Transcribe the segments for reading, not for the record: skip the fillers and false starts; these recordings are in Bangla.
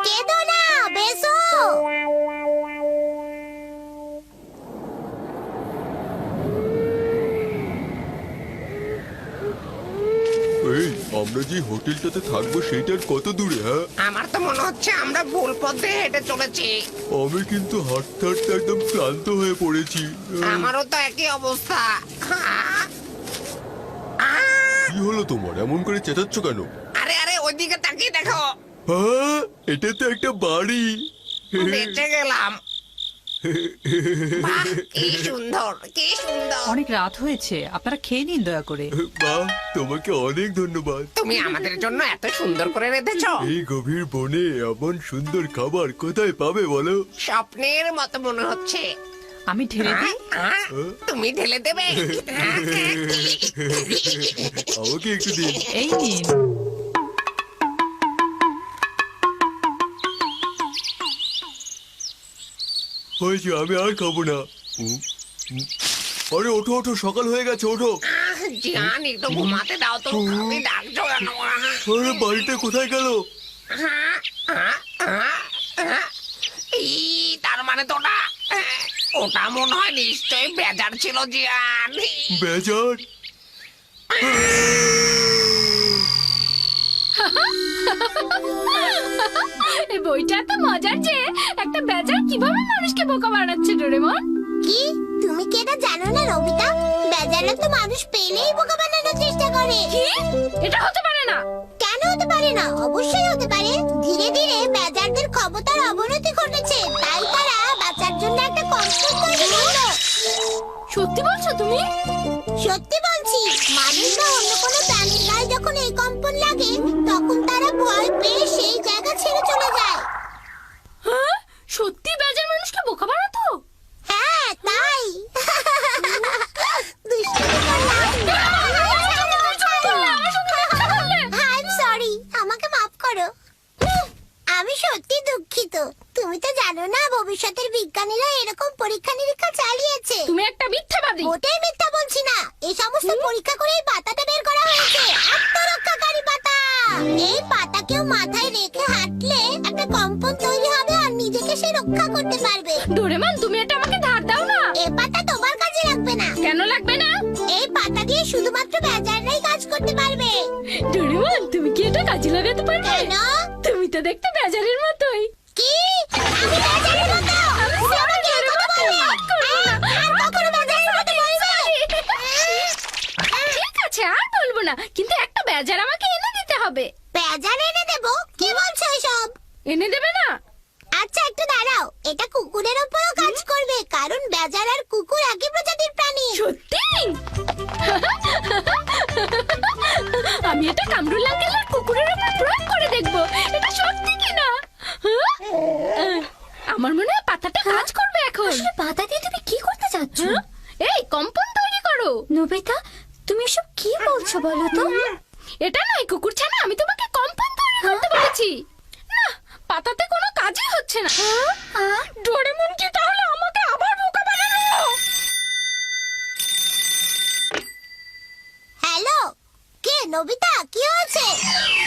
কেঁদো না, বেসো। এই আমরা যে হোটেলটাতে থাকবো সেইটার কত দূরে? হ্যাঁ, আমার তো মনে হচ্ছে আমরা ভুল পথে হেঁটে চলেছি। আমি কিন্তু হাঁটতে হাঁটতে একদম ক্লান্ত হয়ে পড়েছি। আমারও তো একই অবস্থা। কি হলো তোমার? এমন করে চেঁচাচ্ছ কেন? আরে আরে ওইদিকে তাকিয়ে দেখো। হ্যাঁ, এটা তো একটা বাড়ি। বেঁচে গেলাম। বাহ, কি সুন্দর, কি সুন্দর। অনেক রাত হয়েছে, আপনারা খেয়ে নিন দয়া করে। বাহ, তোমাকে অনেক ধন্যবাদ। তুমি আমাদের জন্য এত সুন্দর করে রেঁধেছো। এই গভীর বনে এমন সুন্দর খাবার কোথায় পাবে বলো? স্বপ্নের মতো মনে হচ্ছে। আমি ঢেলে দিই। তুমি ঢেলে দেবে? আমাকে একটু দিন। এই নিন। হয়েছে, আমি আর খাবো না। আরে ওঠো ওঠো, সকাল হয়ে গেছে, ওঠো। জান, একটু ঘুমাতে দাও তো। আমি ডাকছো কেন? আরে বাড়িটা কোথায় গেল? তার মানে তো ওটা মনে হয় নিশ্চয়ই বেজার ছিল জিয়ান। বেজার? এই বইটা তো মজার যে একটা বেজার কিভাবে মানুষকে বোকা বানাচ্ছে ডোরেমন। কি তুমি কি এটা জানো না নবিতা? বেজাররা তো মানুষ পেলেই বোকা বানানোর চেষ্টা করে। কি? এটা হতে পারে না। কেন হতে পারে না? অবশ্যই হতে পারে। ধীরে ধীরে বেজারদের ক্ষমতার অবনতি ঘটেছে, তাই তারা বাঁচার জন্য একটা কম্পন তৈরি করলো। সত্যি বলছো তুমি? সত্যি বলছি, মানুষ বা অন্য কোনো প্রাণীর গায়ে যখন এই কম্পন লাগে তখন তারা ভয় পেয়ে সেই জায়গা ছেড়ে চলে যায়। হ্যাঁ, সত্যি বেজার মানুষকে বোকা বানাতো? হ্যাঁ, তাই। দুষ্টুমি করলাম। I'm sorry, আমাকে মাফ করো। আমি সত্যি দুঃখিত। তুমি তো জানো না, ভবিষ্যতের বিজ্ঞানীরা এরকম পরীক্ষা নিরীক্ষা চালিয়েছে। তুমি একটা মিথ্যাবাদী। মোটেই মিথ্যা বলছি না। এই সমস্ত পরীক্ষা করে এই পাতাটা বের করা হয়েছে, আত্মরক্ষাকারী পাতা। এই পাতা কেউ মাথায় রেখে হাঁটলে একটা কম্পন তৈরি হবে আর নিজেকে সে রক্ষা করতে পারবে। ডোরেমন, তুমি এটা আমাকে ধার দাও না। এই পাতা তোমার কাজে লাগবে না। কেন লাগবে না? এই পাতা দিয়ে শুধুমাত্র বেজাররাই কাজ করতে পারবে। ডোরেমন, তুমি কি এটা কাজে লাগাতে পারবে? কেন? তুমি তো দেখতে বেজারের মতোই। কি? আমি বেজারের মতো? তুমি আমাকে এই কথা বললে? আর কখনো বেজারের মতো বলবে? ঠিক আছে, আর বলবো না, কিন্তু একটা বেজার আমাকে এনে দিতে হবে। বেজার এনে দেবো? কি বলছো এসব? এনে দেবে না? আচ্ছা, একটু দাঁড়াও। এটা কুকুরের উপরও কাজ করবে, কারণ বেজার আর কুকুর একই প্রজাতির প্রাণী। সত্যি? আমি এটা কামরুল আঙ্কেলের কুকুরের উপর প্রয়োগ করে দেখবো এটা সত্যি কিনা। আমার মনে হয় পাতাটা কাজ করবে এখন। পাতা দিয়ে তুমি কি করতে চাচ্ছ? এই কম্পন তৈরি করো। নবিতা, তুমি এসব কি বলছো বলো তো? এটা নয় কুকুর ছানা, আমি তোমাকে কম্পন তৈরি করতে বলেছি। না, পাতাতে কোনো কাজই হচ্ছে না। ডোরেমন কি তাহলে আমাকে আবার বোকা বানালো? হ্যালো, কে? নবিতা, কি হয়েছে?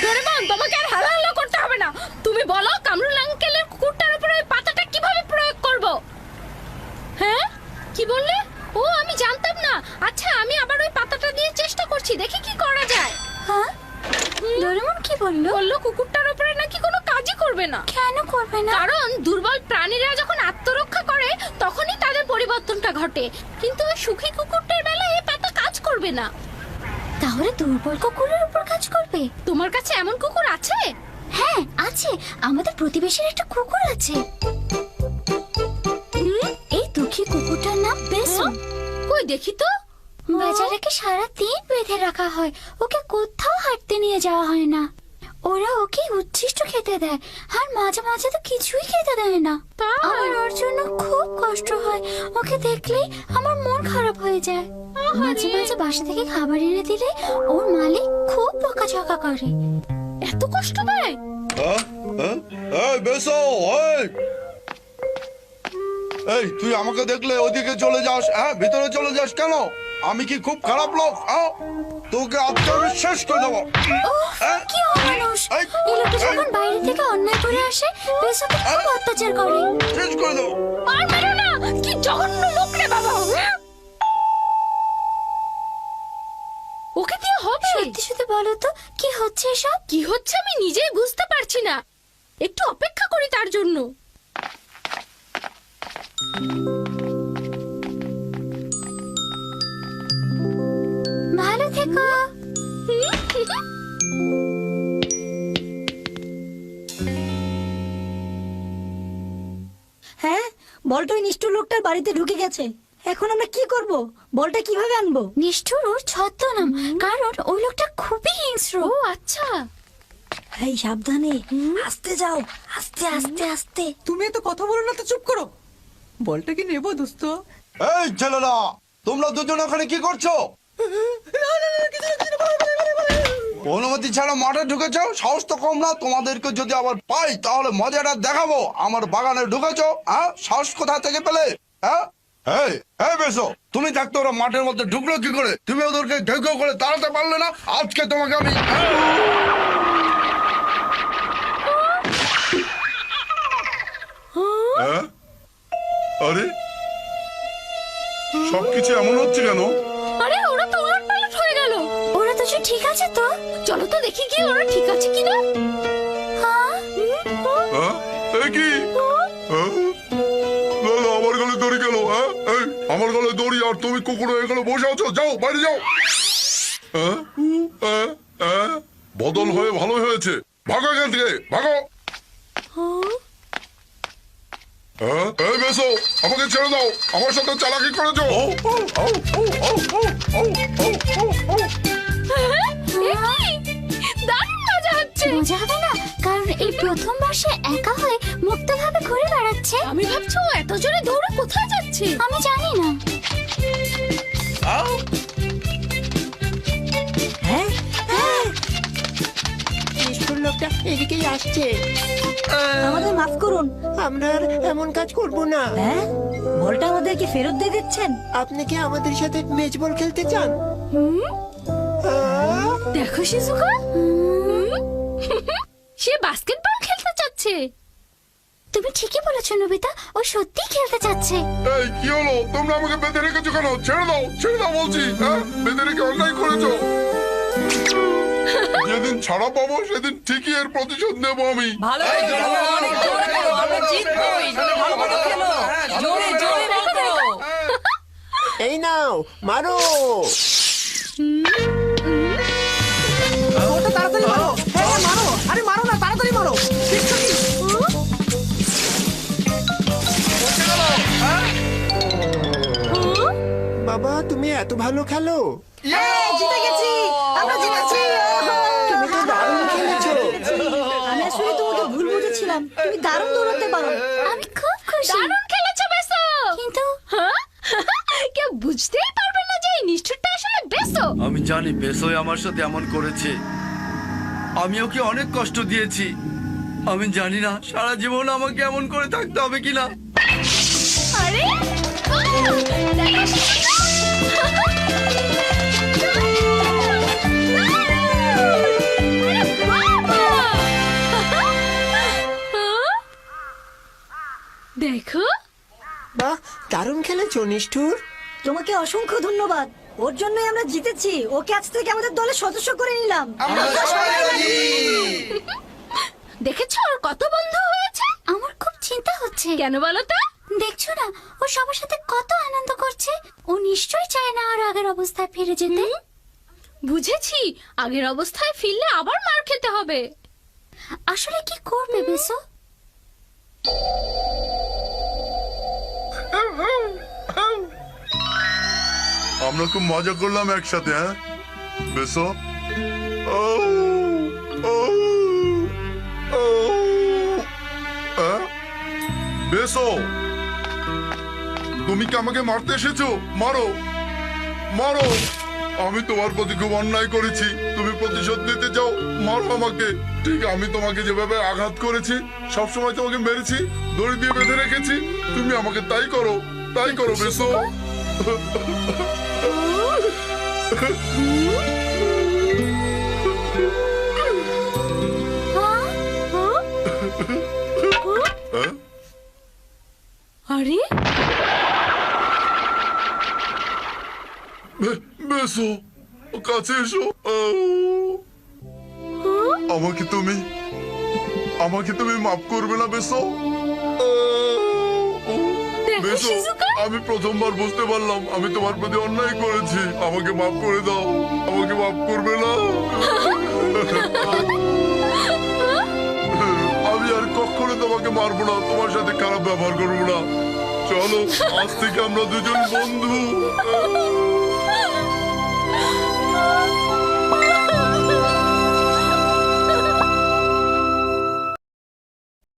ডোরেমন, তোমাকে আর হালো হালো করতে হবে না। তুমি বলো কামরুল আঙ্কেলের কুকুরটার উপরে ওই পাতাটা কিভাবে প্রয়োগ করব? হ্যাঁ, কি বললে? ও, আমি জানতাম না। আচ্ছা, আমি আবার ওই পাতাটা দিয়ে চেষ্টা করছি, দেখি কি করা যায়। হ্যাঁ, ডোরেমন কি বললো? বললো কুকুরটার উপরে নাকি কোনো কাজই করবে না। কেন করবে না? কারণ দুর্বল প্রাণীরা যখন আত্মরক্ষা করে তখনই তাদের পরিবর্তনটা ঘটে, কিন্তু ওই সুখী কুকুরটার বেলায় এই পাতা কাজ করবে না। তাহলে দুর্বল কুকুরের উপর কাজ করবে? তোমার কাছে এমন কুকুর আছে? হ্যাঁ, আছে। আমাদের প্রতিবেশীর একটা কুকুর আছে। এই দুঃখী কুকুরটার নাম বেসু। কই দেখি তো। বেচারাকে সারা দিন বেঁধে রাখা হয়, ওকে কোথাও হাঁটতে নিয়ে যাওয়া হয় না। ওরা ওকে উচ্ছিষ্ট খেতে দেয়, আর মাঝে মাঝে তো কিছুই খেতে দেয় না। আমার ওর জন্য খুব কষ্ট হয়। ওকে দেখলেই আমার মন খারাপ হয়ে যায়। মাঝে মাঝে বাসা থেকে খাবার এনে দিলে ওর মালিক খুব বকাঝকা করে। এত কষ্ট দেয়? এই বেসো, এই তুই আমাকে দেখলে ওদিকে চলে যাস? হ্যাঁ, ভিতরে চলে যাস কেন? আমি কি খুব খারাপ লোক? তোকে আজকে আমি শেষ করে দেবো। কি অমানুষ! এই, এই লোকটা যখন বাইরে থেকে অন্যায় করে আসে বেসোকে খুব অত্যাচার করে। শেষ করে দাও। আর মেরো না, কি জঘন্য লোক রে বাবা। ওকে দিয়ে হবে? সত্যি সত্যি বলো তো কি হচ্ছে এসব? কি হচ্ছে আমি নিজেই বুঝতে পারছি না, একটু অপেক্ষা করি তার জন্য। ভালো থেকো। হ্যাঁ, বলটা ওই নিষ্ঠুর লোকটার বাড়িতে ঢুকে গেছে। এখন আমরা কি করব? বলটা কিভাবে আনবো? নিষ্ঠুর ওর ছদ্মনাম, কারণ ওই লোকটা খুবই হিংস্র। ও আচ্ছা, এই সাবধানে, আস্তে যাও, আস্তে আস্তে আস্তে। তুমি এত কথা বলো না তো, চুপ করো। বলটা কি নেবো দোস্ত? এই ছেলেরা, তোমরা দুজন ওখানে কি করছো? অনুমতি ছাড়া মাঠে ঢুকেছো? সাহস তো কম না। তোমাদেরকে যদি আবার পাই তাহলে মজাটা দেখাবো। আমার বাগানে ঢুকেছো, হ্যাঁ? সাহস কোথা থেকে পেলে? হ্যাঁ, এই এই বেশো, তুমি থাকতে ওরা মাঠের মধ্যে ঢুকলো কি করে? তুমি ওদেরকে ঘেউ ঘেউ করে তাড়াতে পারলে না? আজকে তোমাকে আমি হ্যাঁ? আরে সবকিছু এমন হচ্ছে কেন? আরে ওরা তো উলট পালট হয়ে গেল। ওরা দুজন ঠিক আছে তো? চলো তো দেখি গিয়ে ওরা ঠিক আছে কিনা। হ্যাঁ, হ্যাঁ? এ কি? হ্যাঁ? না, না, আমার গলে দড়ি গেল। হ্যাঁ, এই, আমার গলে দড়ি আর তুমি কুকুরে এখানে বসে আছো। যাও, বাইরে যাও। হ্যাঁ? হ্যাঁ? হ্যাঁ? বদল হয়ে ভালোই হয়েছে। ভাগো এখান থেকে, ভাগো। হ্যাঁ? এই বেশো, আমাকে ছেড়ে দাও। আমার সাথে চালাকি করেছো। দারুণ মজা হচ্ছে। মজা হবে না, কারণ এই প্রথমবার সে একা হয়ে মুক্তভাবে ঘুরে বেড়াচ্ছে। আমি ভাবছি ও এত জোরে দৌড়ে কোথায় যাচ্ছে। আমি জানি না। হ্যাঁ, হ্যাঁ, নিষ্ঠুর লোকটা এদিকেই আসছে। আমাদের মাফ করুন। আমরা আর এমন কাজ করব না। হ্যাঁ, বলটা আমাদেরকে ফেরত দিয়ে দিচ্ছেন? আপনি কি আমাদের সাথে মেজ বল খেলতে চান? দেখো শিজুকা, সে বাস্কেটবল খেলতে চাচ্ছে। তুমি ঠিকই বলেছো নবিতা, ও সত্যি খেলতে চাচ্ছে। এই কি হলো? তোমরা আমাকে বেঁধে রেখেছো কেন? ছেড়ে দাও, ছেড়ে দাও বলছি। হ্যাঁ, বেঁধে রেখে অন্যায় করেছো। যেদিন ছাড়া পাবো সেদিন ঠিকই এর প্রতিশোধ নেবো আমি। ভালো করে খেলো, অনেক জোরে খেলো, আমরা জিতবোই। ভালো করে খেলো, জোরে জোরে বল করো। এই নাও, মারো। ওটা তাড়াতাড়ি মারো। হ্যাঁ, হ্যাঁ, মারো। আরে মারো না, তাড়াতাড়ি মারো। দেখছো কি? বাবা, তুমি এত ভালো খেলো। জিতে গেছি, আমরা জিতেছি। তুমি তো দারুণ খেলেছো। আমি আসলে তোমাকে ভুল বুঝেছিলাম। তুমি দারুণ দৌড়াতে পারো। আমি খুব খুশি। দারুণ খেলেছো বেসো। কিন্তু হ্যাঁ? কেউ বুঝতেই পারবে না যে এই নিষ্ঠুরটা আসলে বেসো। আমি জানি বেসোয় আমার সাথে এমন করেছে। আমি ওকে অনেক কষ্ট দিয়েছি। আমি জানি না সারা জীবন আমাকে এমন করে থাকতে হবে কিনা। আরে দেখো শিজুকা। আরে বাবা! দেখো, বাহ, দারুণ খেলেছো নিষ্ঠুর। তোমাকে অসংখ্য ধন্যবাদ। ওর জন্যই আমরা জিতেছি। ওকে আজ থেকে আমাদের দলের সদস্য করে নিলাম। দেখেছো ওর কত বন্ধু হয়েছে। আমার খুব চিন্তা হচ্ছে। কেন বলো তো? দেখছো না ও সবার সাথে কত আনন্দ করছে। ও নিশ্চয়ই চায় না আর আগের অবস্থায় ফিরে যেতে। বুঝেছি, আগের অবস্থায় ফিরলে আবার মার খেতে হবে। আসলে কি করবে বেসো? আমরা খুব মজা করলাম একসাথে। হ্যাঁ বেসো, বেসো, তুমি কি আমাকে মারতে এসেছো? মারো, মারো। আমি তোমার প্রতি খুব অন্যায় করেছি। তুমি প্রতিশোধ নিতে চাও, মারো আমাকে। ঠিক আমি তোমাকে যেভাবে আঘাত করেছি, সবসময় তোমাকে মেরেছি, দড়ি দিয়ে বেঁধে রেখেছি, তুমি আমাকে তাই করো, তাই করো বেসো। হ্যাঁ? বেসো কাছে এসো আমাকে তুমি মাফ করবে না বেসো বেসো আমি প্রথমবার বুঝতে পারলাম আমি তোমার প্রতি অন্যায় করেছি আমাকে মাফ করে দাও আমাকে মাফ করবে না আমি আর কখনো তোমাকে মারবো না তোমার সাথে খারাপ ব্যবহার করবো না চলো আজ থেকে আমরা দুজন বন্ধু